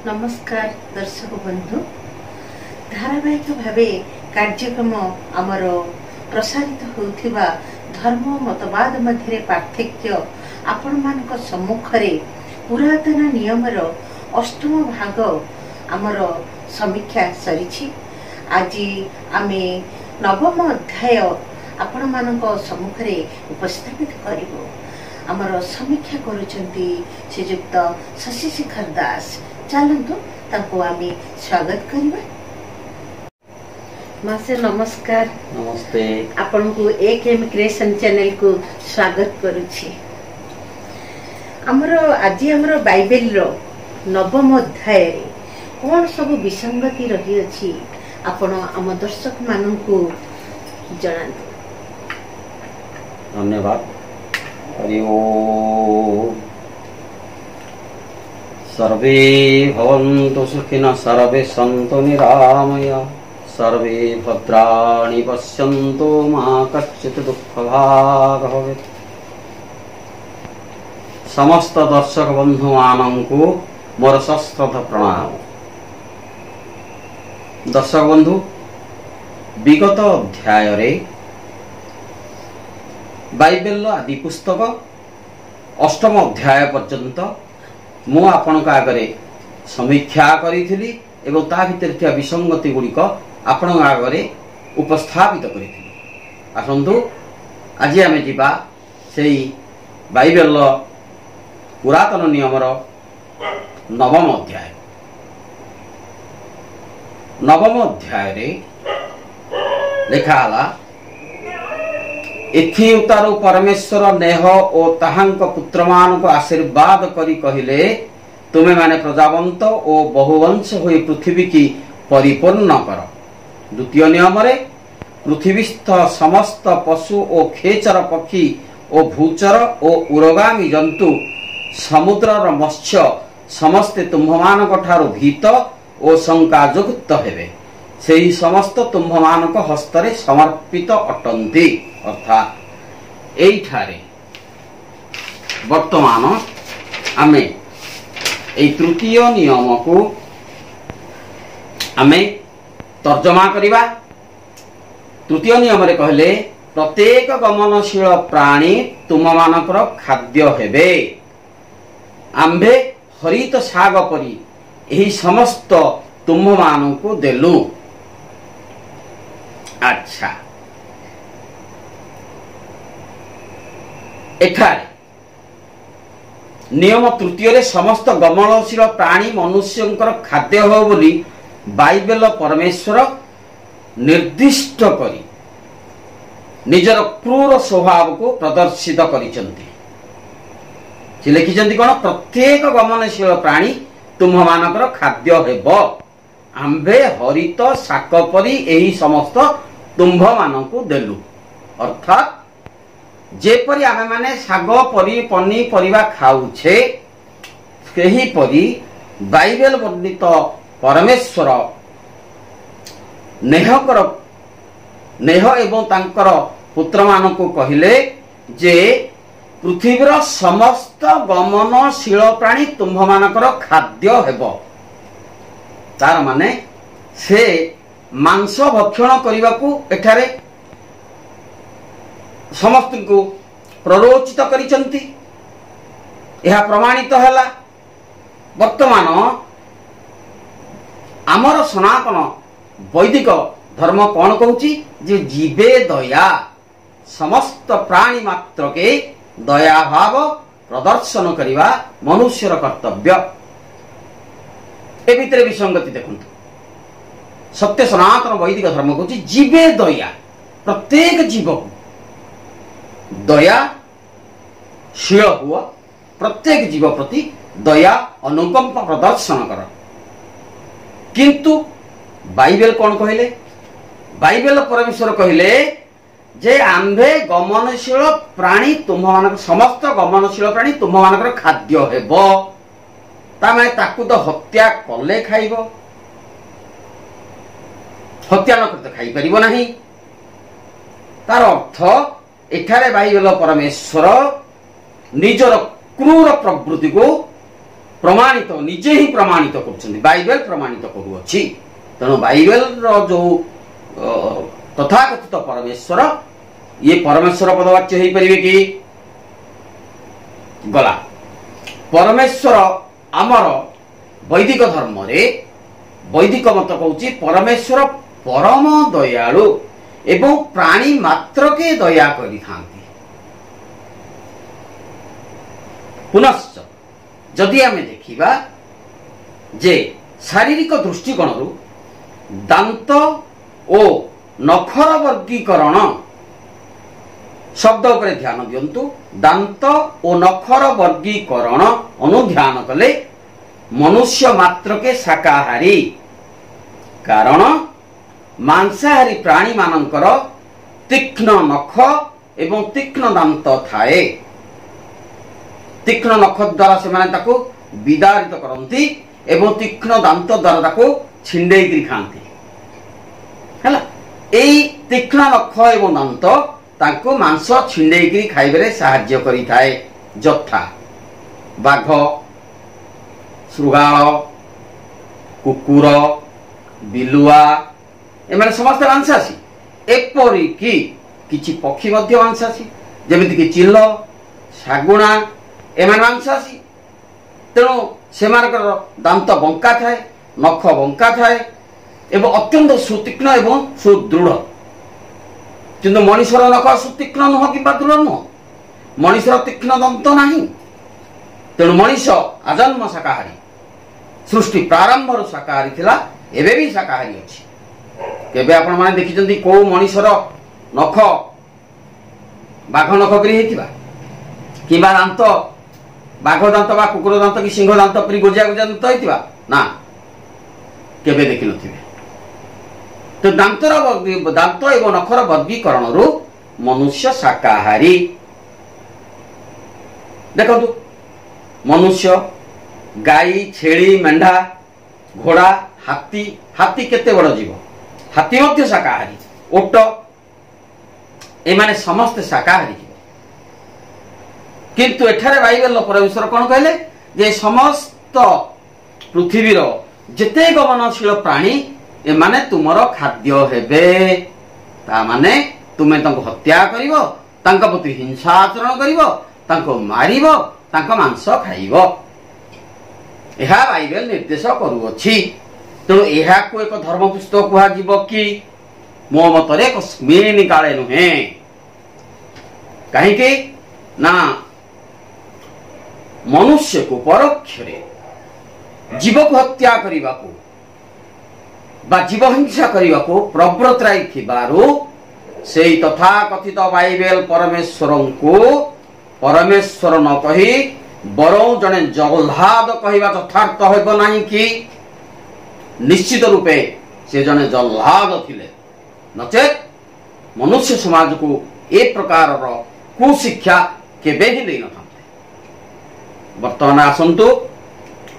नमस्कार दर्शक बंधु धारावाहिक भावे कार्यक्रम आमर प्रसारित होउथिबा धर्म मतवाद मध्य पार्थक्य आपण मानक सम्मुख रे पुरातन नियमर अष्टम भाग आमर समीक्षा सरिछि। आज आमे नवम अध्याय आपण मानक सम्मुख रे उपस्थापित करिवो। आमर समीक्षा करुचंती श्रीयुक्त शशिशेखर दास। चलतु ताको आमे स्वागत करिबा। मासे नमस्कार। नमस्ते। आपन को एकेएम क्रिएशन चैनल को स्वागत करूछि। हमर बाइबल रो नवम अध्याय रे कोन सब विसंगति रही अछि आपण हम दर्शक मानन को जणाନ୍ତୁ। धन्यवाद। हरि ओम। सर्वे भवन्तु सुखिनः, सर्वे सन्तु निरामया, सर्वे भद्राणि पश्यन्तु मा कश्चित् दुःखभाग् भवेत्। समस्त दर्शक बंधु मानंकु मोर सश्रद्ध प्रणाम। दर्शक बंधु, विगत अध्याय रे बाइबल आदि पुस्तक अष्टम अध्याय पर्यंत मु आपनक आगरे समीक्षा करिथिली एवं ता भितर थिया विसंगति गुड़िक आपनक आगरे उपस्थापित करिथिली। आसंतु आज आमे जिबा सेई बाइबल पुरातन नियमर नवम अध्याय। नवम अध्याय रे लिखा हला, एथि उतारू परमेश्वर नेह और ताहांक पुत्र मान को आशीर्वाद करी कहिले, तुमे माने प्रजावंत और बहुवंश हुई पृथ्वी की परिपूर्ण कर। द्वितीय नियम रे पृथ्वीस्थ समस्त पशु और खेचर पक्षी और भूचर और उरगामी जंतु समुद्रर मत्स्य समस्ते तुम्भमानक ठारू भीत और शंकायुक्त हेबे, सेही समस्त तुम्भमानक हस्तरे समर्पित अटंती। अर्थात एठारे वर्तमान आमे ए तृतीय नियम को आमे तर्जमा करिबा। तृतीय नियम रे कहले, प्रत्येक गमनशील प्राणी तुममानकर खाद्य हेबे, आंभे हरित साग परी एही समस्त तुम्भमानंकु देलु। अच्छा, एठारे नियम तृतीय रे समस्त गमनशील प्राणी मनुष्यंकर खाद्य हो बोली बाइबल परमेश्वर निर्दिष्ट करी निजर क्रूर स्वभाव को प्रदर्शित करिसंती। से लिखिसंती कोन, प्रत्येक गमनशील प्राणी तुम्भमानकर खाद्य हेबो, आंभे हरित शाक परी एही समस्त तुम्भमानंकु देलु। अर्थात जेपरी आमे माने शाग परी पनी परिवा खाउछे, सेही परी बाइबल वर्णित परमेश्वर नेह एवं तांकर पुत्र मानकु कहिले जे पृथ्वीर समस्त गमनशील प्राणी तुम्भमानकर खाद्य हेबो। तार माने से मांस भक्षण करिवाकू एठारे समस्त को प्ररोचित करिसंती। यह प्रमाणित हैला। वर्तमान आमर सनातन वैदिक धर्म कौन कहूची जे जीवे दया, समस्त प्राणी मात्र के दया भाव प्रदर्शन करिवा मनुष्यर कर्तव्य। ए भितरे विसंगति देखंतु। सत्य सनातन वैदिक धर्म कहूची जीवे दया, प्रत्येक जीव को दयाशील हुआ, प्रत्येक जीव प्रति दया अनुकंप प्रदर्शन कर। किंतु बाइबल कौन कहले? बाइबल परमेश्वर कहले जे आंभे गमनशील प्राणी तुम्भमानक समस्त गमनशील प्राणी तुम्भमानकर खाद्य हेबो, तामे ताकू तो हत्या कले खाइबो, हत्या न करते खाई परिबो नाही। तार अर्थ एठारे बाइबल परमेश्वर निजर क्रूर प्रवृत्ति को प्रमाणित निजे ही प्रमाणित कर बाइबल प्रमाणित करुअछि। तेणु बाइबल जो तथाकथित परमेश्वर ये परमेश्वर पदवाच्य हो पारे कि गला परमेश्वर आमर वैदिक धर्म रे वैदिक मत कहूँ परमेश्वर परम दयालु एवं प्राणी मात्र के दया करि थांती। पुनश्च जदि आमे देखिबा जे शारीरिक दृष्टिकोण दांत ओ नखर वर्गीकरण शब्द उपरे ध्यान दियंतु। दांत ओ नखर वर्गीकरण अनुध्यान कले मनुष्य मात्र के शाकाहारी, कारण मांसाहारी प्राणी मानकर तीक्ष्ण नख एवं तीक्ष्ण दांत थाए। तीक्ष्ण नख द्वारा से माने ताको विदारित करंती एवं तीक्ष्ण दांत द्वारा ताको छिंडेई करी खांती हैला। एई तीक्ष्ण नख एवं दांत ताको मांस छिंडेई करी खाइबरे सहाय्य करि थाए। जथा बाघ, श्रुगाल, कुकुर, बिलुआ एमाने समस्त मांसासी। एपरि कि किछि पक्षी मध्य मांसासी जेमिति कि चिल्ल, शागुणा एमाने मांसासी। तेणु सेमानकर दांत बंका थाए, नख बंका थाए एवं अत्यंत सुतीक्ष्ण एवं सुदृढ़। किंतु मनुष्यर नख सुतीक्ष्ण नुह कि दृढ़ नुह, मनुष्यर तीक्ष्ण दंत नहीं। तेणु मनुष्य आजन्म शाकाहारी, सृष्टि प्रारंभ शाकाहारी थिला, एबे भी शाकाहारी अछि। केबे आपण माने देखिचंती को मनुष्यर नख बाघ नख परि हेतिबा किबा दांत बाघ दांत बा कुकुर दांत कि सिंह दांत परि गोजिया गोजिया दांत हेतिबा ना, केबे देखि नथिबे। तो दांत एवं नखर वर्गीकरण रु मनुष्य शाकाहारी। देखंतु मनुष्य गाई, छेली, मेंढा, घोड़ा, हाथी, हाथी केते बड़ जीव, हाथी मध्य शाकाहारी, ओट एमाने समस्त शाकाहारी जीव। किंतु एठारे बाइबल परमेश्वर कौन कहले जे समस्त पृथ्वीर जेते गमनशील प्राणी एमाने तुमर खाद्य हेबे। ता माने तुमे तांको हत्या करिवो, तांका प्रति हिंसा आचरण करिवो, तांको मारिवो, तांका मांस खाइवो। एहा बाइबल निर्देश करूअछि। तेणु एहा को एक धर्म पुस्तक कुहा जीव कि मो मतरे कस्मिन काले नुहे। कहीं ना मनुष्य को परोक्ष जीव को हत्या करने बा जीव हिंसा करने को प्रवृत्ताई थिबारु सेई तथा कथित बाइबल परमेश्वर को परमेश्वर न कही बरं जने जल्लाद कहवा यथार्थ होब नहीं कि निश्चित रूपे से जने जल्लाद थिले, नचेत मनुष्य समाज को ए प्रकार कुशिक्षा केबे ही देई नथांते। वर्तमान आसंतु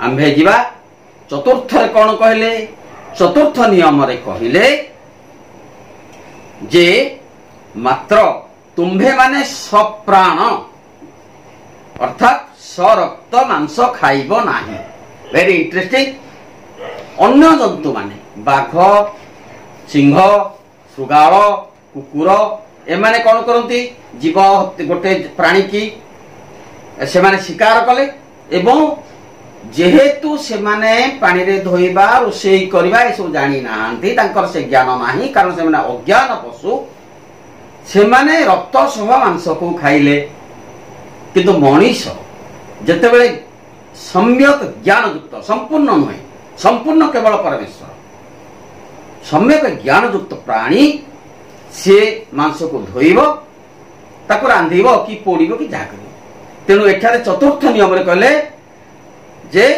आंभे जीवा चतुर्थ रे कोन कहले, चतुर्थ नियम रे कहिले जे मात्र तुम्भे माने सप्राण अर्थात सरक्त मांस खाइब नाही। Very interesting. अन्य जंतु माने बाघ, सिंह, श्रुगाल, कुकुर एमाने कौन करती जीव गोटे प्राणी की से माने शिकार कले एवं जेहेतु से माने पानी रे धोइबा रोषेई करबा ए सब जानी नांती, तांकर से ज्ञान नाही, कारण से माने अज्ञान पशु से माने रक्त सह मांस को खाइले। किंतु मनीष जेतेबेले सम्यक ज्ञान युक्त, संपूर्ण नुहे, संपूर्ण केवल परमेश्वर, सम्यक ज्ञान युक्त प्राणी से मांस को धोइब, ताको रांधिब कि पोड़िब कि जहा करिब। तेणु एठारे चतुर्थ नियम रे कहले जे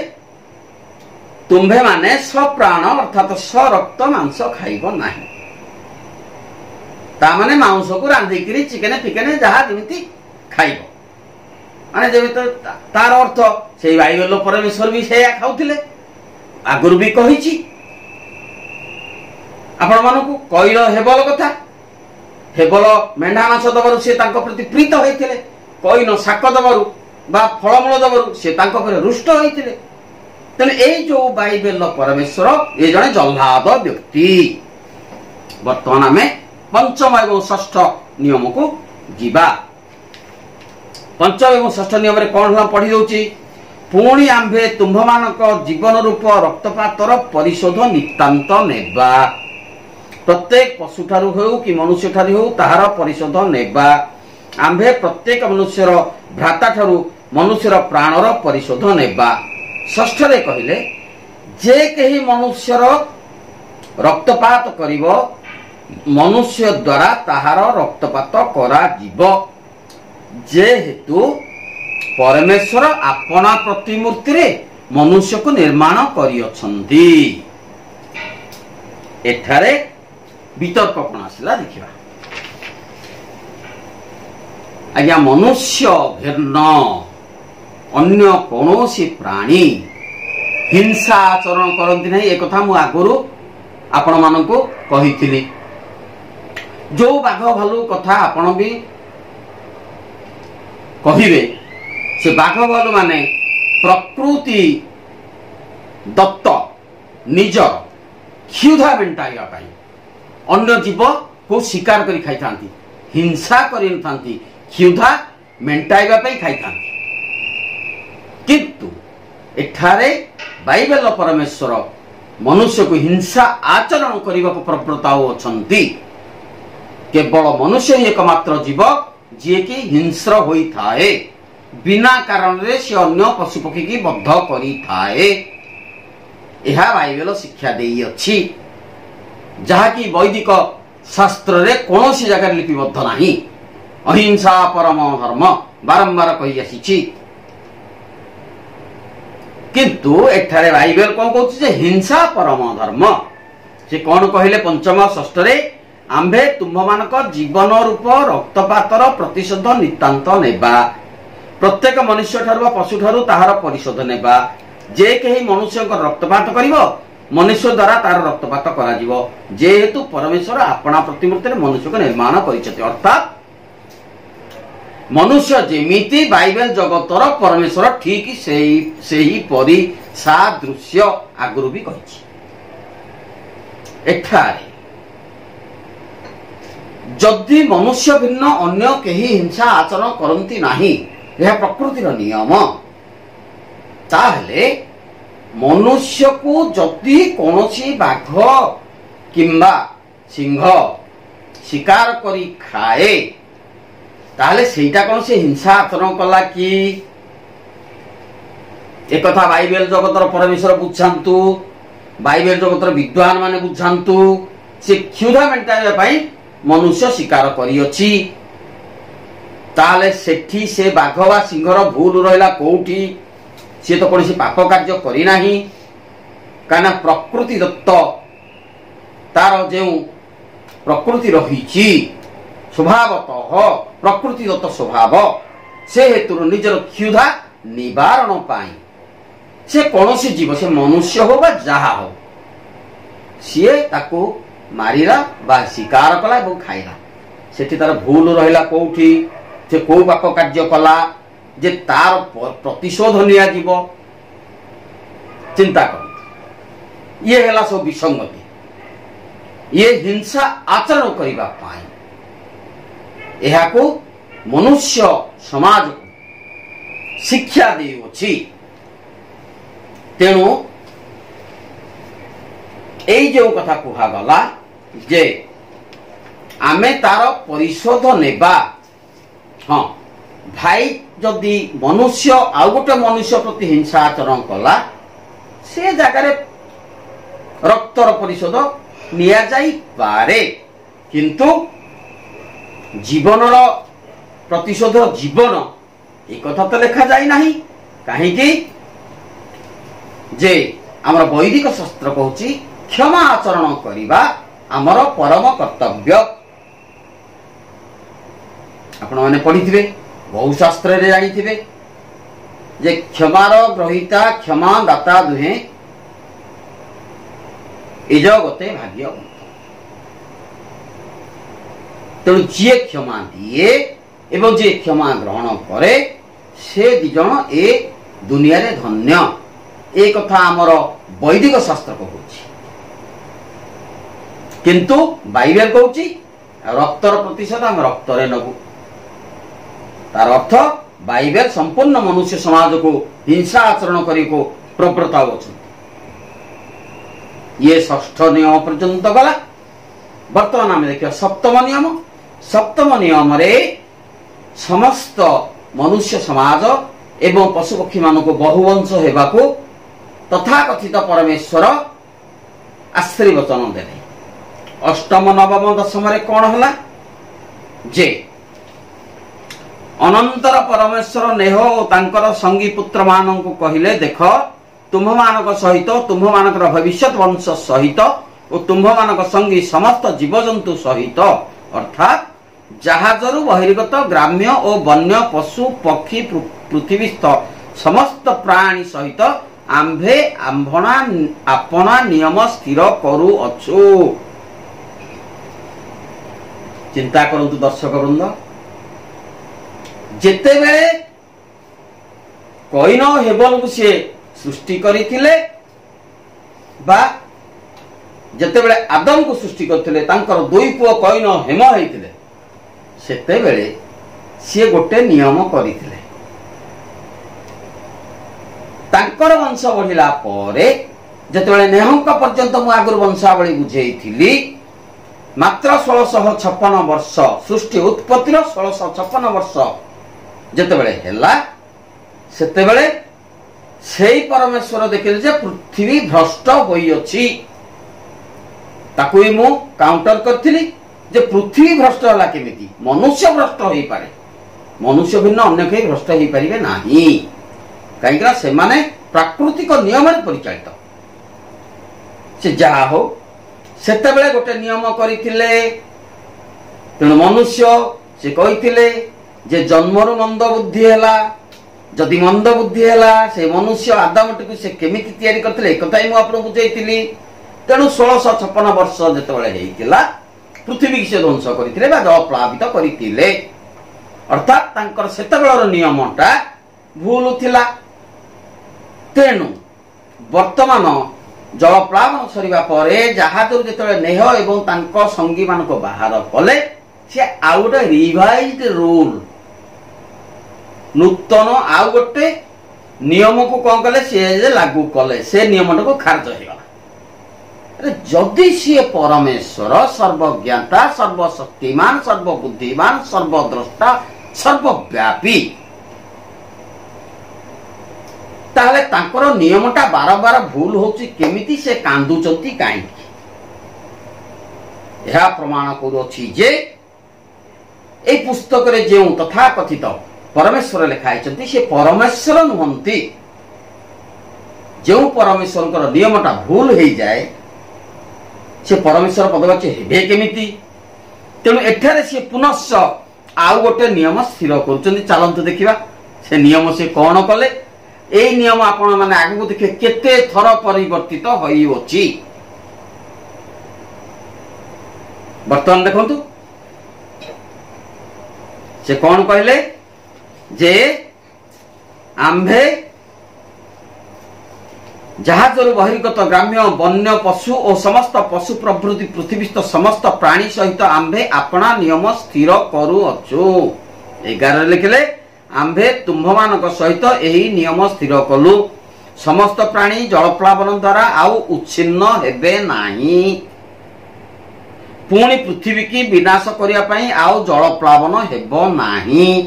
तुम्भे माने सप्राण अर्थात सरक्त मांस खाइब नाही। ता माने मांस को रांधिकरी चिकेन फिकेन जहा जेमिति खाइब, माने जेमिति तार अर्थ सेई बाइबल परमेश्वर भी सेया खाउथिले, आगुरु भी कहिछि। आपण मानकु कइल हेबल कथा, हेबल मेंढा मांस दबारु से तांको प्रति प्रीत होइथिले, कइनो शाक दबारु बा फलमूल दबारु से तांको पर रुष्ट होइथिले। तेणु यही जो बाइबल परमेश्वर ये जड़े जल्लाद व्यक्ति। बर्तमान आम पंचम एवं षष्ठ नियम को जीवा। पंचम एवं षष्ठ नियम कौन पढ़ी दौची। पुणी आंभे तुम्भ मानक जीवन रूप रक्तपातर परिशोध नितांत नेबा। प्रत्येक पशु ठारू हो कि मनुष्य ठारू हो ताहार परिशोध नेबा। आंभे प्रत्येक मनुष्यर भ्राता ठारू मनुष्यर प्राणर परिशोध नेबा। षष्ठ रे कहले जे कही मनुष्यर रक्तपात करिवो मनुष्य द्वारा ताहार रक्तपात करा जीव। जेहेतु परमेश्वर अपना प्रतिमूर्ति रे मनुष्य को निर्माण करियछंती। एठारे वितर्क कोन आसिला देखिबा। आज्ञा मनुष्य भिन्न अन्य कौनसी प्राणी हिंसा आचरण करती नहीं। एक कथा मु आगुरु आपण मानकु कहिथिली। जो बाघ भालू कथा आपण भी कहिबे से बाघ भालू माने प्रकृति दत्त निज क्षुधा मेंटाइबा पाई अन्य जीव को शिकार करी खाई थांती, हिंसा करी नथांती, क्षुधा मेंटाइबा पाई खाई थांती। किंतु एठारे बाइबल परमेश्वर मनुष्य को हिंसा आचरण करने को प्रवृत्ताओ अछंती। केवल मनुष्य ही एकमात्र जीव जी की हिंस्र होई थाए, बिना कारण रे से अन्य पशु पक्षी की बद्ध करी थाए। यह बाइबल शिक्षा देई अछि, जहा की वैदिक शास्त्र रे कौनसी जगह लिपिबद्ध नाही। अहिंसा परम धर्म बारंबार कही आसीछि। किंतु एठारे बाइबल कौन कहछि जे हिंसा परम धर्म। से कौन कहले पंचम षष्ठ रे आंभे तुम्भ मानक जीवन रूप रक्तपातर प्रतिशोध नितांत नेबा। प्रत्येक मनुष्य ठारू पशु ठारू ताहार परिशोध नेबा। जे कही मनुष्य रक्तपात करिवो मनुष्य द्वारा तार रक्तपात करा जिवो। जेहेतु परमेश्वर अपना प्रतिमूर्ति रे मनुष्य को निर्माण करिछथि। अर्थात मनुष्य जेमिति बाइबल जगतर परमेश्वर ठीक सेही परी सादृश्य आगुरु भी कहिछि। एठारे जदि मनुष्य भिन्न अन्य केही हिंसा आचरण करती नाही, यह प्रकृतिर नियम, ताहले मनुष्य को जदि कौनसी बाघ किंबा सिंह शिकार करी खाए ताहले सेटा कौन से हिंसा आचरण कला कि? एक कथा बाइबल जगतर परमेश्वर बुझांतु, बाइबल जगतर विद्वान माने बुझांतु। से क्षुधा मेंटाइबा पई मनुष्य शिकार करियछि, ताहले सेठी से बाघ वा सिंहर भूल रहिला कोउठी? से तो कोनसी पाप कार्य करी नाही। काना प्रकृति दत्त तार जेउ प्रकृति रहिछि स्वभावतः प्रकृति दत्त स्वभाव, से हेतु निजर क्षुधा निवारण पाई से कौनसी जीव, से मनुष्य हो बा जहा हो, सीए ताको मारिला बा शिकार कला और खाइला। सेठी तार भूल रहिला कोउठी? से को पाप कार्य कला जे तार प्रतिशोध निया जीव? चिंता कर। ये हेला सब विसंगति, ये हिंसा आचरण करिबा पाई यह को मनुष्य समाज को शिक्षा देउछि। तेणु एई जो कथा कुहा गला जे आमे तार परिशोध नेबा। हाँ भाई जदि मनुष्य आउ गोटे मनुष्य प्रति हिंसा आचरण कला, से जगार रक्तर परिशोध निया जाई पारे, किंतु जीवनर प्रतिशोध जीवन एक कथा तो लिखा जाई नाही। काहेकि जे आमर वैदिक शास्त्र कहूची क्षमा आचरण करिबा आमर परम कर्तव्य। आपण माने पढ़िथिबे, बहु शास्त्र रे जानिथिबे जे क्षमार ग्रहिता क्षमा दाता दुहे ए जगते भाग्यवंत। तेणु जी क्षमा दिए एवं जी क्षमा ग्रहण करे से दिजन ए दुनिया रे धन्य। ए कथा आमर वैदिक शास्त्र कहूची किंतु बाइबल कहूची रक्तर प्रतिशत आम रक्तरे नबु तार अर्थ बाइबल संपूर्ण मनुष्य समाज को हिंसा आचरण करी को प्रवृत्ता ये षष्ठ नियम पर्यंत गला। वर्तमान आम देखिए सप्तम नियम। सप्तम नियम रे समस्त मनुष्य समाज एवं पशुपक्षी मान को बहुवंश होगा तथाकथित परमेश्वर आशीर्वचन देले। अष्टम नवम दशम रे कौन हला जे अनंतर परमेश्वर नेह और तांकर संगी पुत्र मान को कहले देख तुम्ह मानक सहित तुम्ह मानक भविष्य वंश सहित और तुम्ह मानक संगी समस्त जीवजंतु सहित अर्थात जहाजरु बहिर्गत ग्राम्य और वन्य पशु पक्षी पृथ्वीस्थ समस्त प्राणी सहित आंभे आंभणा आपना नियम स्थिर करू अछु। चिंता करंतु दर्शक वृंद जेते बेले कईन हेबल को सी सृष्टि करथिले बा जेते बेले आदम को सृष्टि करथिले तांकर दुई पुओ कईन हेम होइथिले सेते बेले सी गोटे नियम करथिले तांकर वंश बढ़िला परे जेते बेले नेहंक पर्यंत मु आगुर वंशावली बुझेइथिली मात्र 1656 वर्ष सृष्टि उत्पत्तिर 1656 वर्ष जेते बेले हेला सेते बेले सेई परमेश्वर देखिले जे पृथ्वी भ्रष्ट होई अछि ताकू ही मु काउंटर करथिली जे पृथ्वी भ्रष्ट होला केमिति मनुष्य भ्रष्ट होई पारे मनुष्य भिन्न अन्य केही भ्रष्ट होई परिबे नाही काईकरा से माने प्राकृतिक नियम रे परिचालित से जहा हो सेते बेले गोटे नियम करिथिले तेणु मनुष्य से कहिथिले जे जन्मरु मंद बुद्धि हैला जदि मंद बुद्धि हैला से मनुष्य आदमटी से केमिति तैयारी करथिले एक कथा ही मु आपन बुझेइथिली तेणु 1656 वर्ष जेतेबेले हेइतिला पृथ्वी की से ध्वंस करथिले बा जल प्लावित करथिले अर्थात तांकर सेतेबेलर नियमटा भूल थिला। तेणु वर्तमान जल प्लावन सरिबा परे जहाजरु जेतेबेले नेह एवं तांको संगी मानको बाहर कले से आउ गोटे रिवाइज्ड रूल नूतन आउ गोटे नियम को कौन कले से लागू कले से नियम को खारज होगा। जदि सी परमेश्वर सर्वज्ञाता सर्वशक्तिमान सर्वबुद्धिमान सर्वद्रष्टा सर्वव्यापी ताहले तांकर नियमटा बार बार भूल होची केमिति से कांदुचंती काई यह प्रमाण करूछि जे ए पुस्तक रे जे तथा कथित परमेश्वर लिखाई से परमेश्वर नुहंती जो परमेश्वर नियमटा भूल हो जाए से परमेश्वर पदवाच्य हेबे केमिति तेणु एठारे से पुनश्च आउ गोटे नियम स्थिर कर चलतु देखा से नियम से कौन कले ए नियम आपण माने आगु देखे केते थर परिवर्तित होइछि। वर्तमान देखंतु से कौन कहले जे आंभे जहाजरु बहिर्गत ग्राम्य वन्य पशु और समस्त पशु प्रभृति पृथ्वीस्थ समस्त प्राणी सहित आंभे अपना नियम स्थिर करू अछु। 11 लिखले आंभे तुम्भ मानक सहित एही नियम स्थिर कलु समस्त प्राणी जलप्लावन द्वारा आउ उच्छिन्न हेबे नाही पुणी पृथ्वी की विनाश करिया पई आउ जलप्लावन हेबो नाही।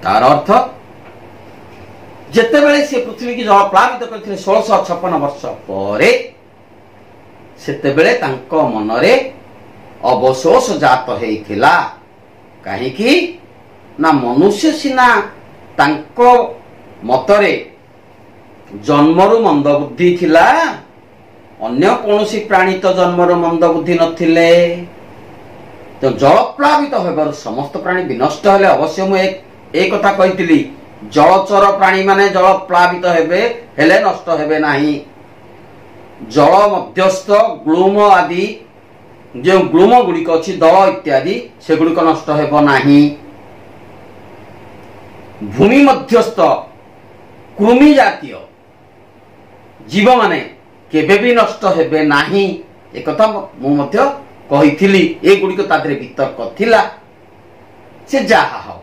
तार अर्थ जेतेबेले से पृथ्वी की जल प्लावित करथिले 1656 वर्ष परे सेतेबेले तांको मनरे अवशोष जात हेइथिला काहे कि ना मनुष्य सिना तांको मतरे जन्मरु मंद बुद्धि थिला अन्य कोनोसी प्राणी तो जन्मरु मंद बुद्धि नथिले तो जल प्लावित होबार समस्त प्राणी विनष्ट हेले अवश्य मु एक कथा कहितली जलचर प्राणी माने जल प्लावित हेबे हेले नष्ट हेबे नाही जल मध्यस्थ ग्लूम आदि जो ग्लूम गुड़िक अच्छी दल इत्यादि से गुड़िक नष्ट हेबो नाही भूमि मध्यस्थ कृमि जातीय जीव माने केबे भी नष्ट हेबे नाही एक कथा मु मध्य कहिथिली ए गुडी को तादरे वितर्क थिला से जाहा हो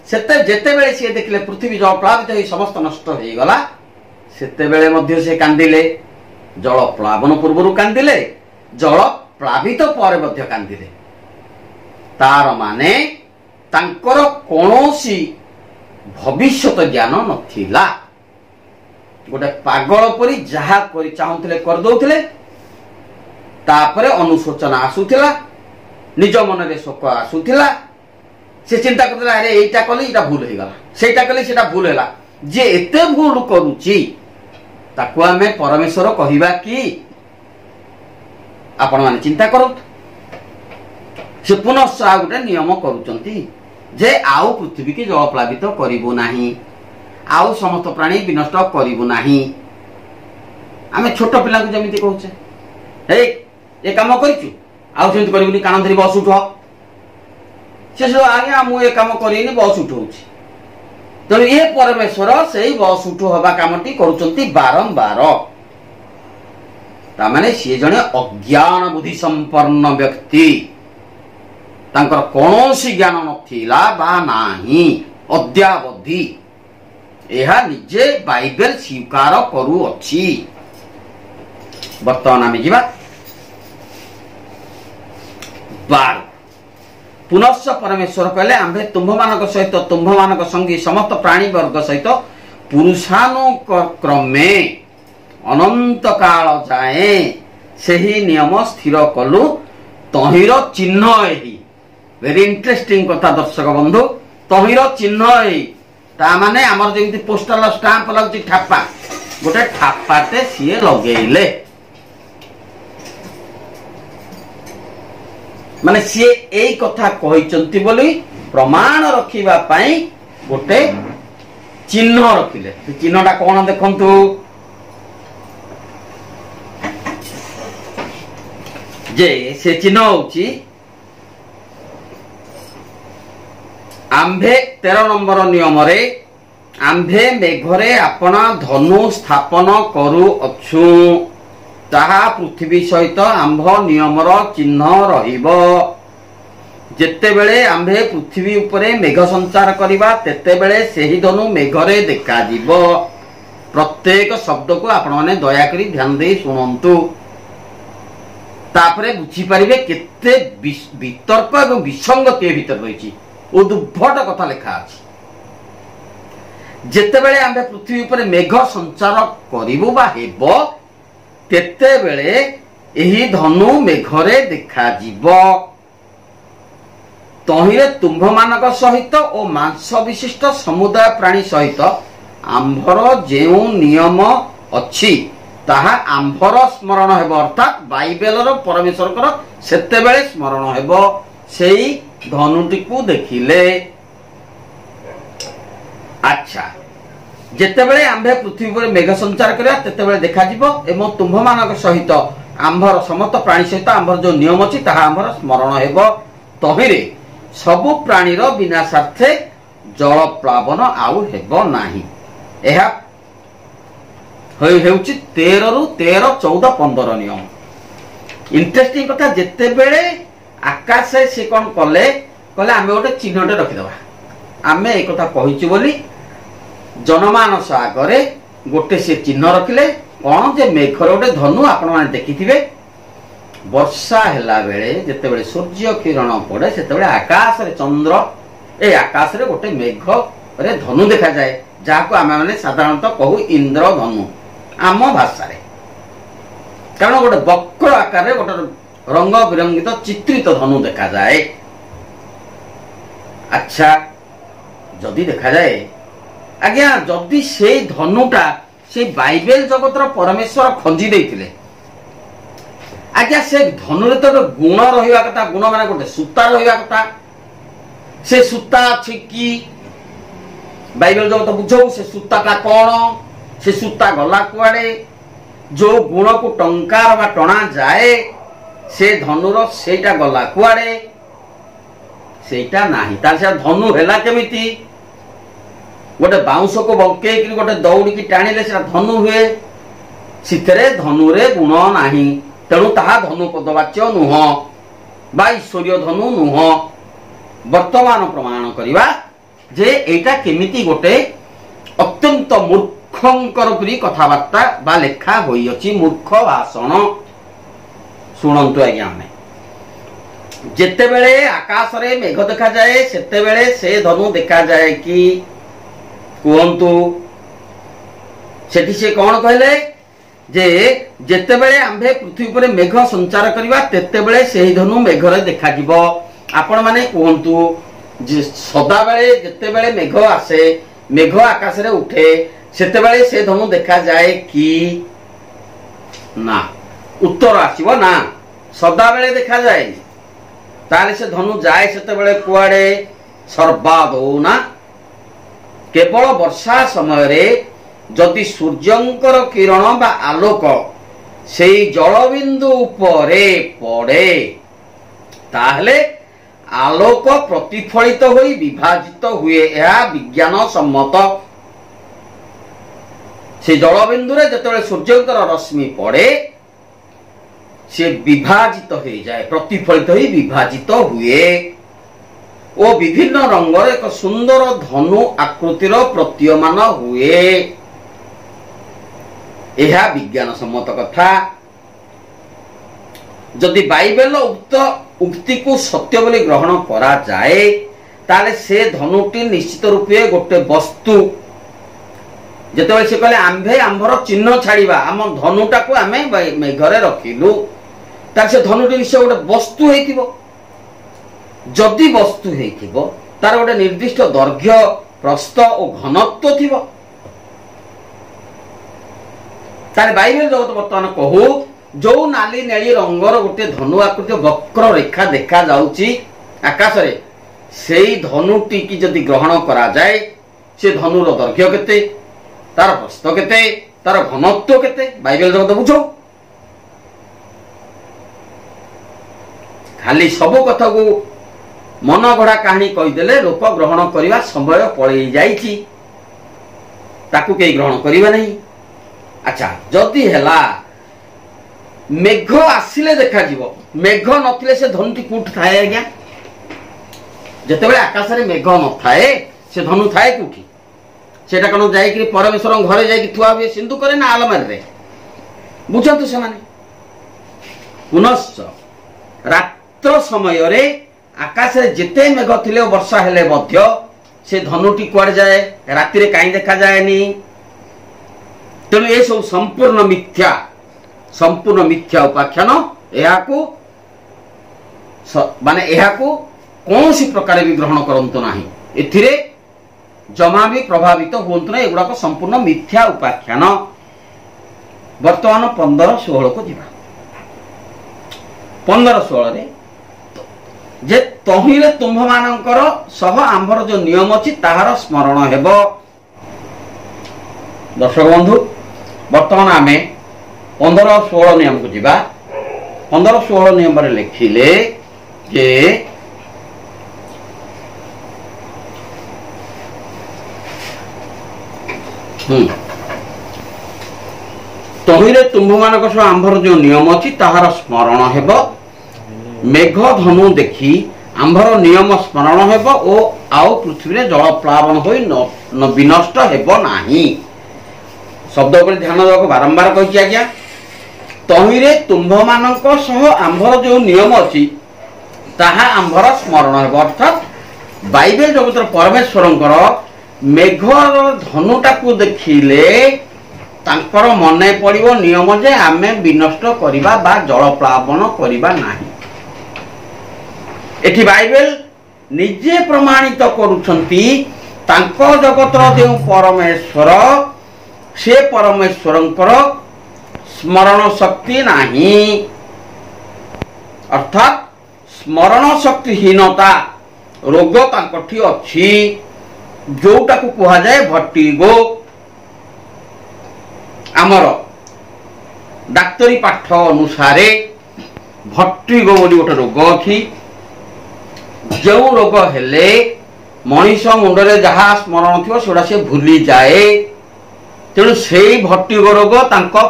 सेते जेते बेले से देखले पृथ्वी जल प्लावित होई समस्त नष्ट होई गला सेते बेले मध्य से कांदिले जल प्लावन पूर्वरु कांदिले जल प्लावित पर मध्य कांदिले तार माने तांकर कोनोसी भविष्यत ज्ञान नथिला गोटे पागल परी जहा करी चाहुथिले कर दउथिले तापरे अनुशोचना आसुथिला निज मन रे शोक आसुथिला से चिंता करथिला अरे एटा कली एटा भूल हे गला सेटा कली सेटा भूल हैला जे एते भूल करूची ताको हमें परमेश्वर कहिबा कि आपण माने चिंता करो से पुनः आ गोटे नियम करूचंती जे आउ पृथ्वी के जल प्लावित करिबो नाही आउ समस्त प्राणी विनष्ट करिबो नाही आमे छोट पिला को जमिति कहूचे हे ए काम करिचु आउ सेंत करिबुनी कान धरि बस उठ से जो आगे मु ए काम करिनी बस उठौची तो ये परमेश्वर सेही बस उठ हवा कामटी करूचंती बारंबार ता माने से जने अज्ञान बुद्धि संपन्न व्यक्ति तांकर कोनोसी ज्ञान नथिला बा नाही अद्यावधि एहा निजे बाइबल स्वीकार करू अछि वर्तमान आमे जिबा बार पुनश्च परमेश्वर कहले आम्भे तुम्भ मानक सहित तुम्भ मानक संगी समस्त प्राणी वर्ग सहित पुरुषानुक्रमे अनंत काल जाए सेही नियम स्थिर कलु तहिर चिन्ह एही वेरी इंटरेस्टिंग कथा दर्शक बंधु तहिर चिन्ह एही ता माने हमर जेमति पोस्टल स्टाम्प लागछि ठापा गोटे ठापाटे सिए लगेइले माने सिए एई कथा कहिचंती बोली प्रमाण रखिबा पई गोटे चिन्ह रखिले से चिन्हटा कोन देखंतु जे से चिन्ह होची आंभे 13 नंबर नियम रे आंभे मेघरे आपना धनु स्थापन करू अछु ताहा पृथ्वी सहित आंभ नियमर चिन्ह रहिबो जेते बेले आंभे पृथ्वी उपरे मेघ संचार करिबा तेते बेले सेही धनु मेघरे देखा जीवो प्रत्येक शब्द को आपण माने दया करी ध्यान दे सुनंतु तापरे बुझी परिबे केते वितर्क एवं विसंगति भीतर रहिछि उद्भट कथा लिखा अछि जेते बेले आंभे पृथ्वी उपरे मेघ संचार करिबु बा हेबो तेते बेले एही धनु मेघरे देखा जीवो तहिरे तुम्भ मानक सहित ओ मांस विशिष्ट समुदाय प्राणी सहित आंभर जेउ नियम अछि ताहा आंभर स्मरण हेबो अर्थात बाइबेलर परमेश्वरकर सेते बेले स्मरण हेबो सेही धनुटी को देखिले अच्छा जेते बेले आंभे पृथ्वी पर मेघ संचार करिया तेते बेले देखा जीवो एवं तुम्भ मानक सहित आंभर समस्त प्राणी सहित आंभर जो नियम अछि ताहा आंभर स्मरण हेबो तहिरे सबु प्राणीर विनाशार्थे जल प्लावन आउ हेबो नाही एहा हेउची 13 रु 13 14 15 नियम इंटरेस्टिंग कथा जेते बेले आकाश से कोन कले कले आमे गोटे चिन्हटे रखिदबा आमे ए कथा कहिछु बोली जनमानस आगरे गोटे से चिन्ह रखिले कोन जे मेघर गोटे धनु आपण माने देखिथिबे वर्षा हेला बेले जेते बेले सूर्य किरण पड़े सेते बेले आकाश रे चंद्र ए आकाश रे गोटे मेघ रे धनु देखा जाए जाको आमे माने साधारणतः कहू इंद्र धनु आम भाषा रे कारण गोटे वक्र आकार रे गोटे रंग बिरंगित चित्रित धनु देखा जाए अच्छा जदि देखा जाए आज्ञा जदि से धनुटा से बाइबल जगतर परमेश्वर खंजी देइथिले आज्ञा से धनु रे तो गुण रहिवा कथा गुण माने गोटे सूता रहिवा कथा से सूता अछि कि बाइबल जगत बुझौ से सूताटा कोन से सूता गला कुआडे जो गुण को टंकार बा टणा जाए से धनुर सेटा गला कुआडे सेटा नाही तार से धनु हेला केमिति गोटे बाउंस को बंके कि गोटे दौड़ी की टाणीले से धनु हुए सिथरे धनुरे गुण नाही तेणु ताहा धनु पदवाच्य नुह बा ईश्वरीय धनु नुह। वर्तमान प्रमाण करिवा जे एटा केमिति गोटे अत्यंत मूर्खंकर परी कथाबार्ता बा लेखा होई अछि मूर्ख भाषण। सुनंतु आज्ञा में जेते बेले आकाश रे मेघ देखा जाए सेते बेले से धनु देखा जाए कि कुहंतु सेठी से कौन कहले जे जेते बेले आंभे पृथ्वी पर मेघ संचार करिवा तेते बेले सेही धनु मेघ रे देखा जिवो। आपण माने कुहंतु जे सदा बेले जेते बेले मेघ आसे मेघ आकाश रे उठे सेते बेले से धनु देखा जाए कि ना। उत्तर आसीबो ना सदा बेले देखा जाए ताले से धनु जाए सेते बेले कुआडे सर्वादो ना। केवल वर्षा समय रे जदि सूर्यंकर किरण बा आलोक सेई जलबिंदु उपरे पड़े ताहले आलोक प्रतिफलित होई विभाजित हुए यह विज्ञान सम्मत। से जलबिंदु रे जतबेले सूर्यंकर रश्मि पड़े से विभाजित हो जाए प्रतिफलित होई विभाजित हुए ओ विभिन्न रंगर एक सुंदर धनु आकृतिर प्रतीयमान हुए। यह विज्ञान सम्मत कथा। जदि बाइबल उक्त उक्ति को सत्य बोली ग्रहण करा जाए ताले से धनुटी निश्चित रूपे गोटे वस्तु जेते से कहले आंभे आंभर चिन्ह छाड़िबा आम धनुटा को आमे मेघरे रखिलु तार से धनुटी निश्चय गोटे वस्तु हेतिबो। जदि वस्तु हेतिबो तार गोटे निर्दिष्ट दैर्घ्य प्रस्थ और घनत्व थिबो। तार बाइबल जगत वर्तमान कहू जो नाली नेली रंगर गोटे धनु आकृति वक्र रेखा देखा जाउची आकाश रे सेई धनुटी की जदि ग्रहण करा जाए से धनुर दैर्घ्य केते तार प्रस्थ केते तार घनत्व केते बाइबल जगत बुझो। खाली सब कथा को मन गढ़ा कहानी कहीदेले लोक ग्रहण करने समय पलि जाइछि ताकू के ग्रहण करिबा नहीं। अच्छा जदि हेला मेघ आसिले देखा जीवो मेघ नथिले से धनुटी कोठ थाए आज्ञा जेतेबेले आकाश रे मेघ न थाए से धनु थाए कोठी सेटा कोन जाई कि परमेश्वर घरे जाई कि थुआ हुए सिंधु करे ना आलमारी रे बुझंतु से माने। पुनश्च रात्र समय रे आकाश रे जेते मेघ थिले वर्षा हेले मध्य से धनुटी कुआड़ जाए राति रे काई देखा जाएनी। तेणु ये सब संपूर्ण मिथ्या उपाख्यान एहाकू माने एहाकू कौन सी प्रकार भी ग्रहण करंतु नाही एथिरे जमा भी प्रभावित हुंतु ना एगुडा संपूर्ण मिथ्या उपाख्यान। वर्तमान 15-16 को जीवा 15-16 रे जे तहिरे तुम्भ मानकर सह आंभर जो नियम अछि ताहार स्मरण हेबो। दर्शक बंधु वर्तमान आमे 15-16 नियम को जीवा 15-16 नियम रे लिखिले जे तहिरे तुम्भ मानक सह आंभर जो नियम अछि ताहार स्मरण हेबो। मेघ धनु देखी आंभर नियम स्मरण हेबो ओ आउ पृथ्वी रे जल प्लावन होई न विनष्ट हेबो नाही। शब्द पर ध्यान देବାକୁ बारंबार कहि आज्ञा तहिरे तुम्भ मानक सह आंभर जो नियम अछि ताहा आंभर स्मरण हेबो। अर्थात बाइबल जगतर परमेश्वरंकर मेघ धनुटा को देखिले तांकर मने पड़िबो नियम जे आमे विनष्ट करिबा बा जल प्लावन करिबा नाही। एठी बाइबल निजे प्रमाणित करूछंती तांको जगतर जो परमेश्वर से परमेश्वरंकर स्मरण शक्ति नाही। अर्थात स्मरण शक्तिहीनता रोग तांकठी अछि जोटा को कहा जाए भट्टिगो। आमर डाक्तरी पाठ अनुसार भट्टिगो बोली गोटे रोग अछि जो रोग हेले मनीष मुंडरे जहा स्मरण थी से भूली जाए तेणु से भट्टिग रोग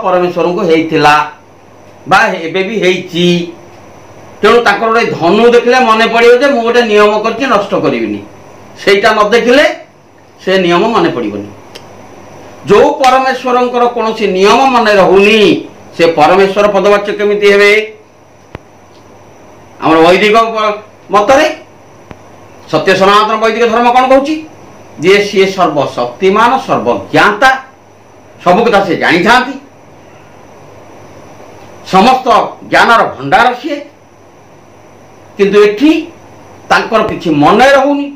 परमेश्वर को होता बा एबे भी होती। तेणु गोटे धनु देखले मन पड़ो जे मुझे गोटे नियम कर नष्ट करी सेटा न देखले से नियम मन पड़ोनी। जो परमेश्वर कौन नियम मन रहुनी से परमेश्वर पदवाच्य केमिति हेबे? आम वैदिक मतरे सत्य सनातन वैदिक धर्म कौन कहूँ जे सी सर्वशक्तिमान सर्वज्ञाता सब कथा से जानी था समस्त ज्ञानर भंडार सी किंतु एठी तांकर किछि मन रहुनी।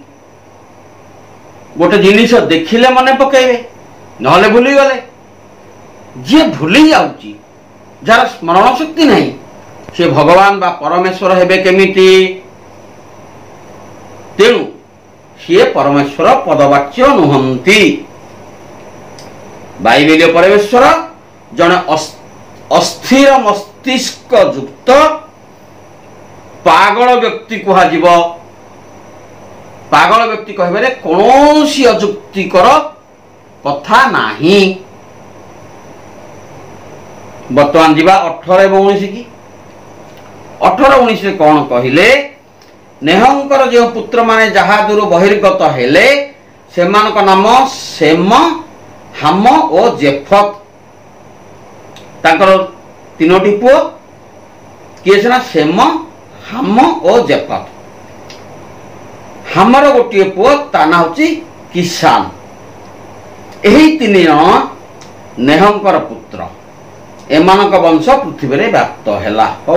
गोटे जिनिस देखिले मन पकेबे नहले भूली गले। जे भूली जाउची जार स्मरण शक्ति नहीं से भगवान बा परमेश्वर हेबे केमिति? तेणु सी परमेश्वर पदवाच्य नुहंती। बाइबेलीय परमेश्वर जने अस्थिर मस्तिष्क युक्त पागल व्यक्ति कह। पागल व्यक्ति कहबे कौन सी अजुक्तिकर कथा नाही। बर्तमान जीवा 18 एवं 19 की 18 19 कौन कहले? नेहंकर जो पुत्र माने जहादुर बहिर्गत हेले सेमानक नाम सेम हाम और जेफत। तांकर तीनोटी पुओ किए सिना सेम हाम और जेफत। हामर गोटे पुओ ता ना होची किसान। एही तीन जन नेहंकर पुत्र एमानक वंश पृथ्वी रे व्याप्त हैला। हो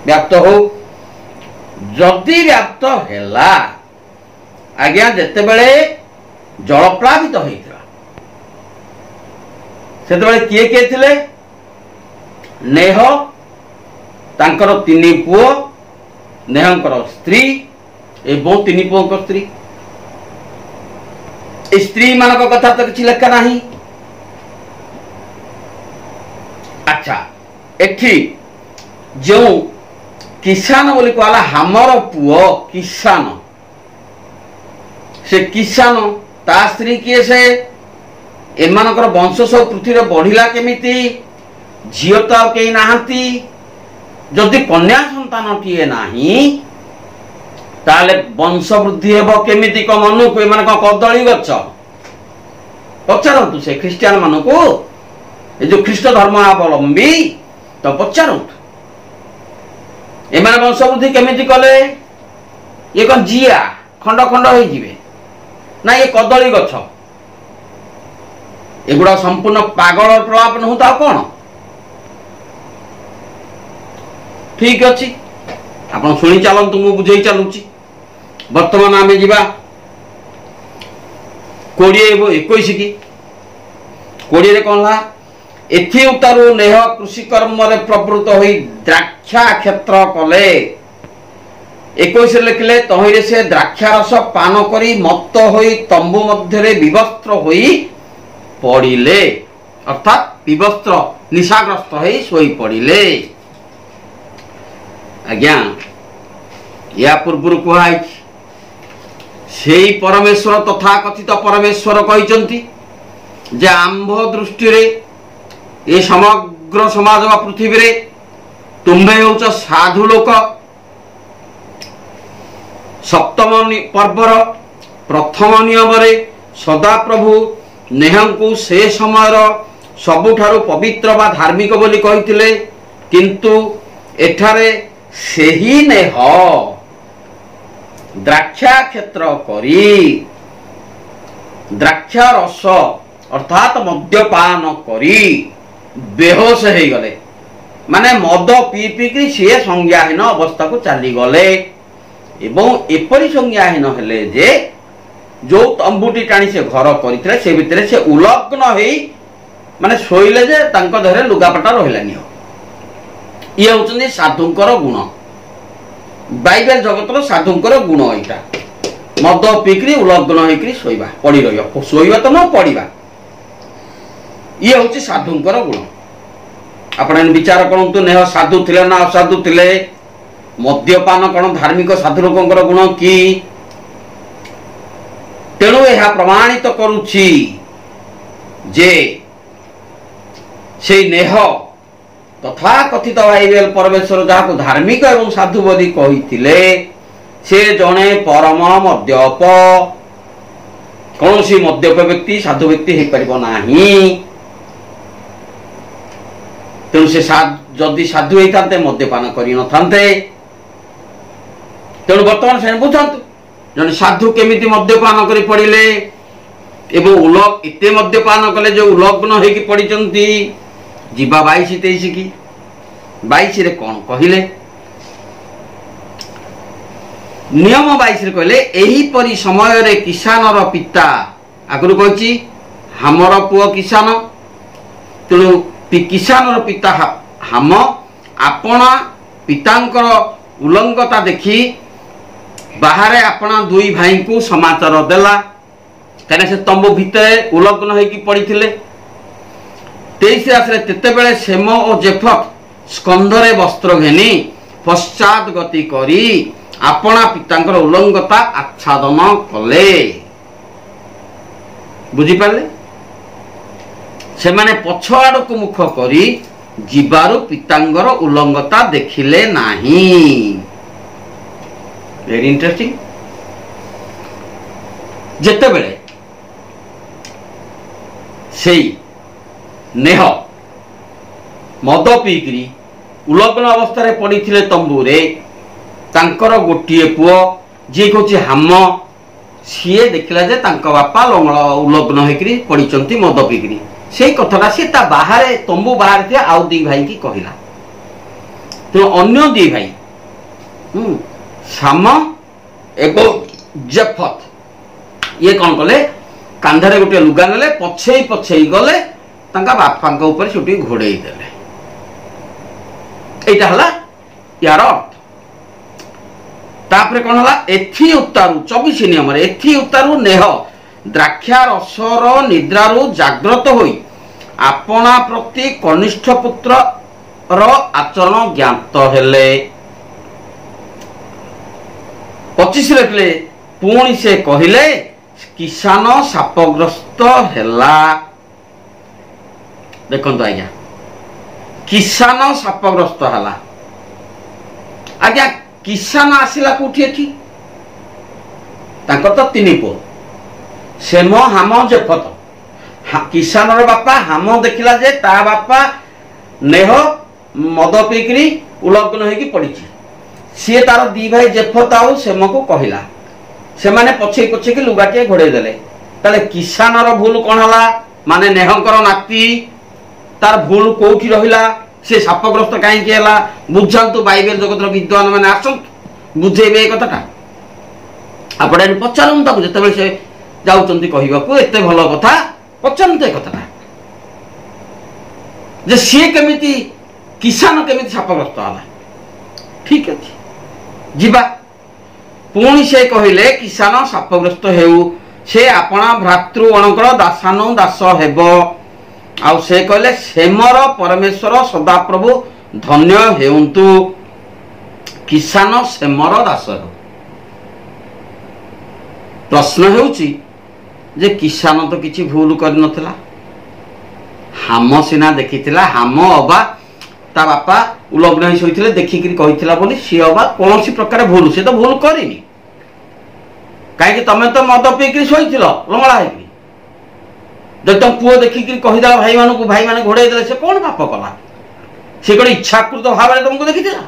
व्याप्त हो जदि व्याप्त हैला आज्ञा जेते बेले जलप्लावित होइतला सेते बेले किए किए थिले? नेह तांकर 3 पुओ नेहंकर स्त्री एवं 3 पुओं स्त्री। स्त्री मानक कथा तो किसी लेखा नहीं। अच्छा एठी जो किसान बोली कहला हमर पुओ किसान से किसान ता स्त्री किए से एमानकर वंश सब पृथ्वी बढ़िला केमिति? झील तो आ कहीं नाहांती। जदि कन्या संतान टीए नाही ताले वंश वृद्धि हेबो केमिति? को मनु को एमान को कदली गछ पचारंतु से ख्रिस्टियान मानु को ए जो ख्रिस्ट धर्मावलंबी तो पचारंतु एमान वंश वृद्धि केमिति कले? ये कौन जिया खंड खंड हो जिवे ना ये कदली गछ? एगुड़ा संपूर्ण पागल प्रलाप न होता कौन? ठीक अच्छी आपन शुणी चलतु मु बुझे चलुची। वर्तमान आम जा 20-21 की 20 कौन ला? एथि उतारू नेह कृषि कर्म रे प्रवृत्त होई द्राक्षा क्षेत्र कले। 21 लिखले तहिरे से द्राक्षा रस पान करी मत्त होई तंबू मध्य विवस्त्र होई पड़िले। अर्थात विवस्त्र निशाग्रस्त होई सोई पड़िले। आज्ञा या पूर्व कहुई से परमेश्वर तथा कथित परमेश्वर कहते जे आंभ दृष्टि रे ये समग्र समाज व पृथ्वी रे तुम्भे होच साधु लोक। सप्तम पर्वर प्रथम नियम रे सदा प्रभु नेहंकु से समयर सबुठारु पवित्र बा धार्मिक बोली कहिथिले किंतु एठारे सेही नेह द्राक्षा क्षेत्र करी द्राक्षा रस अर्थात मद्यपान करी बेहोश हो गले। माने मद पी पी कि सी संज्ञाहीन अवस्था को चली गले एवं एपरी संज्ञाहीन हेले जे जो तंबुटी टाणी से घर करते से भितर से उलग्न हो माने शोइले जे तांको देहरे लुगापटा रहिलानी। ये होचंदी साधुंकर गुण। बाइबल जगतर साधुंकर गुण एटा मद पीकरी उलग्न होकरी शोइबा पड़ी रहियो शोइबा तो न पड़ीबा। ये होची साधुंकर गुण। आपण विचार करंतु नेह साधु थिले ना असाधु थिले? मद्यपान कौन धार्मिक साधु लोकंकर गुण कि? तेणु यह प्रमाणित करुछि जे সেই ନେହ ତଥା କଥିତ ଭାଇବେଲ ପରମେଶ୍ୱର ଯାହାକୁ ଧାର୍ମିକ ଏବଂ ସାଧୁ ବୋଲି କହିଥିଲେ ସେ ଜଣେ ପରମ ମଦ୍ୟପ। କୌଣସି ମଦ୍ୟପ ବ୍ୟକ୍ତି ସାଧୁ ବ୍ୟକ୍ତି ହେଇପାରିବ ନାହିଁ। ତେଣୁ ସେ ଯଦି ସାଧୁ ହେଇଥାନ୍ତେ ମଦ୍ୟପାନ କରିନଥାନ୍ତେ। ତେଣୁ ବର୍ତ୍ତମାନ ସେ ବୁଝନ୍ତୁ ଜଣେ ସାଧୁ କେମିତି ମଦ୍ୟପାନ କରି ପଡ଼ିଲେ ଏବଂ ଏତେ ମଦ୍ୟପାନ କଲେ ଯେ ଉଲଗ୍ନ ହେଇକି ପଡ଼ିଛନ୍ତି। ଯିବା 22-23 କି 22ରେ କଣ କହିଲେ? ନିୟମ 22ରେ କହିଲେ ଏହିପରି ସମୟରେ କିସାନର ପିତା, ଆଗରୁ କହିଛି ହାମର ପୁଅ କିସାନ, ତେଣୁ କିସାନର ପିତା ହାମ ଆପଣା ପିତାଙ୍କର ଉଲଙ୍ଗତା ଦେଖି ବାହାରେ ଆପଣା ଦୁଇ ଭାଇଙ୍କୁ ସମାଚାର ଦେଲା। କାହିଁକିନା ସେ ତମ୍ବୁ ଭିତରେ ଉଲଗ୍ନ ହେଇକି ପଡ଼ିଥିଲେ। 23 ରାତିରେ ତେତେବେଳେ ସେମ ଓ ଜେଫତ ସ୍କନ୍ଧରେ ବସ୍ତ୍ର ଘେନି ପଶ୍ଚାତ ଗତି କରି ଆପଣା ପିତାଙ୍କର ଉଲଙ୍ଗତା ଆଚ୍ଛାଦନ କଲେ। ବୁଝିପାରିଲେ? ସେମାନେ ପଛ ଆଡ଼କୁ ମୁଖ କରି ଯିବାରୁ ପିତାଙ୍କର ଉଲଙ୍ଗତା ଦେଖିଲେ ନାହିଁ। Very interesting. ଯେତେବେଳେ ସେଇ ନେହ ମଦ ପିଇକିରି ଉଲଗ୍ନ ଅବସ୍ଥାରେ ପଡ଼ିଥିଲେ ତମ୍ବୁରେ, ତାଙ୍କର ଗୋଟିଏ ପୁଅ ଯିଏ କହୁଛି ହାମ, ସିଏ ଦେଖିଲା ଯେ ତାଙ୍କ ବାପା ଉଲଗ୍ନ ହେଇକିରି ପଡ଼ିଛନ୍ତି ମଦ ପିଇକିରି। ସେଇ କଥାଟା ସିଏ ତା ବାହାରେ ତମ୍ବୁ ବାହାରେ ଥିବା ଆଉ ଦି ଭାଇକି କହିଲା। ତେଣୁ ଅନ୍ୟ ଦି ଭାଇ ସାମ ଏବଂ ଜେଫତ ଇଏ କଣ କଲେ, କାନ୍ଧରେ ଗୋଟିଏ ଲୁଗା ନେଲେ, ପଛେଇ ପଛେଇ ଗଲେ ତାଙ୍କ ବାପାଙ୍କ ଉପରେ ସେଠି ଘୋଡେଇ ଦେଲେ। এইটা হলা ইয়ার অর্থ। তারপরে কোন হলা এথি উত্তারু 24 নিয়মরে এথি উত্তারু নেহ দ্রাক্ষা রসর নিদ্রারু জাগ্রত হই আপনা প্রতি কনিষ্ঠ পুত্র র আচরণ জ্ঞাত হেলে। 25 লেখলে পুଣି ସେ କହିଲେ କିସାନ ସାପଗ୍ରସ୍ତ ହେଲା। ଦେଖନ୍ତୁ ଆଜ୍ଞା, କିସାନ ସାପଗ୍ରସ୍ତ ହେଲା। ଆଜ୍ଞା କିସାନ ଆସିଲା କୋଉଠି ଏଠି? ତାଙ୍କର ତ ତିନି ପୁଅ, ସେମ ହାମ ଜେଫତ। କିସାନର ବାପା ହାମ ଦେଖିଲା ଯେ ତା ବାପା ନେହ ମଦ ପିଇକିରି ଉଲଗ୍ନ ହେଇକି ପଡିଛି। ସିଏ ତାର ଦି ଭାଇ ଜେଫତ ଆଉ ସେମକୁ କହିଲା। ସେମାନେ ପଛେଇ ପଛେଇକି ଲୁଗାଟିଏ ଘୋଡେଇ ଦେଲେ। ତାହେଲେ କିସାନର ଭୁଲ କଣ ହେଲା? ମାନେ ନେହଙ୍କର ନାତି, ତାର ଭୁଲ କୋଉଠି ରହିଲା? ସେ ସାପଗ୍ରସ୍ତ କାହିଁକି ହେଲା? ବୁଝାନ୍ତୁ, ବାଇବେଲ ଜଗତର ବିଦ୍ୱାନ ମାନେ ଆସନ୍ତୁ ବୁଝେଇବେ ଏ କଥାଟା। ଆପଣ ପଚାରନ୍ତୁ ତାକୁ, ଯେତେବେଳେ ସେ ଯାଉଛନ୍ତି କହିବାକୁ ଏତେ ଭଲ କଥା, ପଚାରନ୍ତୁ ଏ କଥାଟା ଯେ ସିଏ କେମିତି, କିସାନ କେମିତି ସାପଗ୍ରସ୍ତ ହେଲା। ଠିକ ଅଛି, ଯିବା। ପୁଣି ସେ କହିଲେ କିସାନ ସାପଗ୍ରସ୍ତ ହେଉ, ସେ ଆପଣା ଭ୍ରାତୃଗଣଙ୍କର ଦାସାନୁ ଦାସ ହେବ। ଆଉ ସେ କହିଲେ ସେମର ପରମେଶ୍ୱର ସଦାପ୍ରଭୁ ଧନ୍ୟ ହେଉନ୍ତୁ। କିସାନ ସେମର ଦାସ ହେଉ। ପ୍ରଶ୍ନ ହେଉଛି ଯେ କିସାନ ତ କିଛି ଭୁଲ କରିନଥିଲା। ହାମ ସିନା ଦେଖିଥିଲା, ହାମ ଅବା ତା ବାପା ଉଲଗ୍ନ ହେଇ ଶୋଇଥିଲେ ଦେଖିକିରି କହିଥିଲା ବୋଲି ସିଏ ଅବା କୌଣସି ପ୍ରକାର ଭୁଲ, ସେ ତ ଭୁଲ କରିନି। କାହିଁକି ତମେ ତ ମଦ ପିଇକିରି ଶୋଇଥିଲ ଲଙ୍ଗଳା ହେଇକି, ଯଦି ତମ ପୁଅ ଦେଖିକିରି କହିଦେଲା ଭାଇମାନଙ୍କୁ, ଭାଇମାନେ ଘୋଡେଇ ଦେଲେ, ସେ କଣ ପାପ କଲା? ସେ କଣ ଇଚ୍ଛାକୃତ ଭାବରେ ତମକୁ ଦେଖିଥିଲା?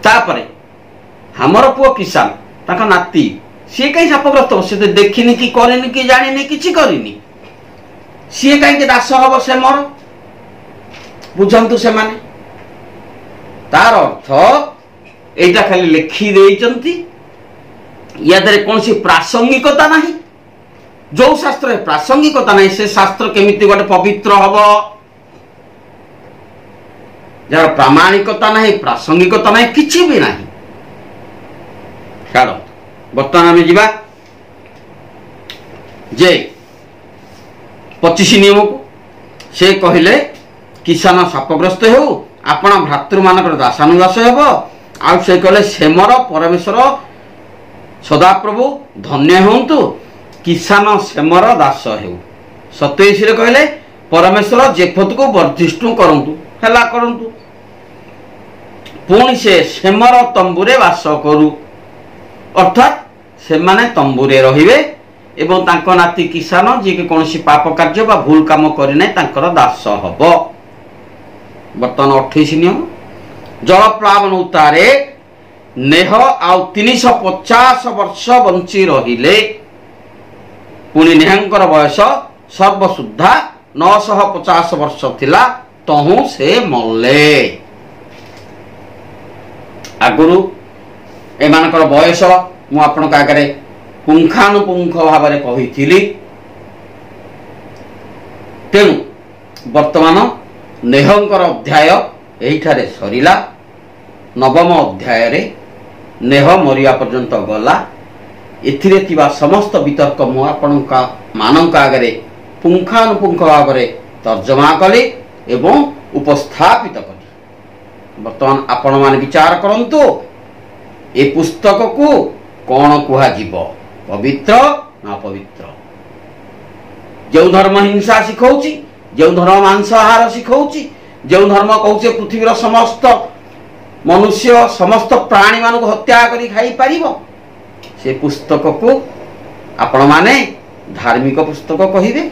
ତାପରେ ଆମର ପୁଅ କିସାନ, ତାଙ୍କ ନାତି, ସିଏ କାହିଁ ସାପଗ୍ରସ୍ତ ହବ? ସେ ତ ଦେଖିନି କି କରିନି କି ଜାଣିନି, କିଛି କରିନି। ସିଏ କାହିଁକି ଦାସ ହବ ସେମର? ବୁଝନ୍ତୁ ସେମାନେ। ତାର ଅର୍ଥ ଏଇଟା ଖାଲି ଲେଖି ଦେଇଛନ୍ତି, ୟା ଦେହରେ କୌଣସି ପ୍ରାସଙ୍ଗିକତା ନାହିଁ। ଯୋଉ ଶାସ୍ତ୍ରରେ ପ୍ରାସଙ୍ଗିକତା ନାହିଁ ସେ ଶାସ୍ତ୍ର କେମିତି ଗୋଟେ ପବିତ୍ର ହବ? ଯାହାର ପ୍ରାମାଣିକତା ନାହିଁ, ପ୍ରାସଙ୍ଗିକତା ନାହିଁ, କିଛି ବି ନାହିଁ। ଛାଡ଼, ବର୍ତ୍ତମାନ ଆମେ ଯିବା ଯେ 25 ନିୟମକୁ। ସେ କହିଲେ କିସାନ ସାପଗ୍ରସ୍ତ ହେଉ, ଆପଣ ଭ୍ରାତୃମାନଙ୍କର ଦାସାନୁଦାସ ହେବ। ଆଉ ସେ କହିଲେ ସେମର ପରମେଶ୍ୱର ସଦାପ୍ରଭୁ ଧନ୍ୟ ହୁଅନ୍ତୁ, କିସାନ ସେମର ଦାସ ହେଉ। 27ରେ କହିଲେ परमेश्वर जेफत को वर्धिष्णु करंतु हेला करंतु पुणी से सेमर तंबुरे वास करू अर्थात से माने तंबुरे रहिबे एवं तांको नाती किसान जी के कोनसी पाप कार्य बा भूल काम करि नै तांकर दास हबो। बर्तमान 28 नियम जल प्लावन उतारे नेह आउ 350 वर्ष बंची रहिले पुणी नेहंकर बयस सर्वशुद्धा 950 वर्ष थिला तहु से मल्ले। आगुरु एमानकर बयस मु आपनक आगरे पुंखानुपुंख भाव में कही तेणु वर्तमान नेहंकर अध्याय एहिठारे सरिला। नवम अध्याय रे नेह मरिया पर्यंत गला। एथिरे थिबा समस्त वितर्क मु आपनक मानक आगरे पुंखानुपुंख भाव में तर्जमा कली एवं उपस्थापित कली। वर्तमान आपण मान विचार करंतु ए पुस्तक को कौन कुहा जीव पवित्र ना पवित्र। जो धर्म हिंसा शिखौची जो धर्म मांसाहार शिखौची जो धर्म कहूचे पृथ्वीर समस्त मनुष्य समस्त प्राणी मान हत्या करी खाई पारिबो से पुस्तक को आपण माने धार्मिक पुस्तक कहिबे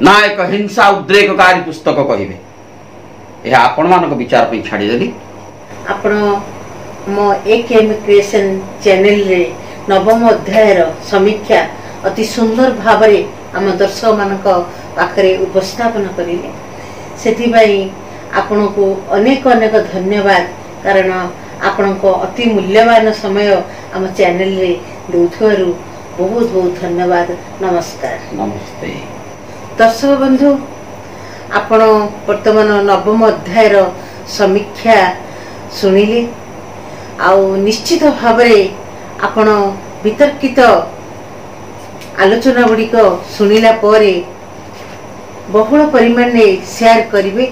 ना एक हिंसा उद्रेककारी पुस्तक कहिबे यह आपण मानक विचार पे छाड़ी देली। आपण मो एकेएम क्रिएशन चैनल रे नवम अध्यायर समीक्षा अति सुंदर भाव आम दर्शक मानक पाखरे उपस्थापन करिले सेथि भाई आपण को अनेक अनेक धन्यवाद कारण आपण को अति मूल्यवान समय आम चैनल रे देउथवारु बहुत बहुत धन्यवाद। नमस्कार। नमस्ते दर्शक बंधु आपण वर्तमान नवम अध्यायर समीक्षा सुनिले आउ निश्चित भाव आपण वितर्कित आलोचना गुड़िक शुणिला परे बहुल परिमाण में शेयर करिवे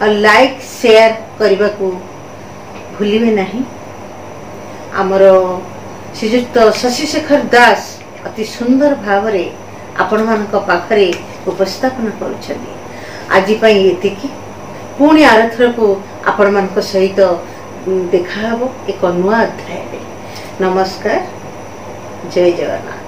और लाइक शेयर करने को भूलिबे नहीं। आमर श्रीजुक्त शशिशेखर दास अति सुंदर भाव आपण मानक पाखरे उपस्थापन करुछथि। आज पई एतिकी पुणी आरथर को आपण मानक सहित देखा हबो एक नुआ अध्याय। नमस्कार। जय जगन्नाथ।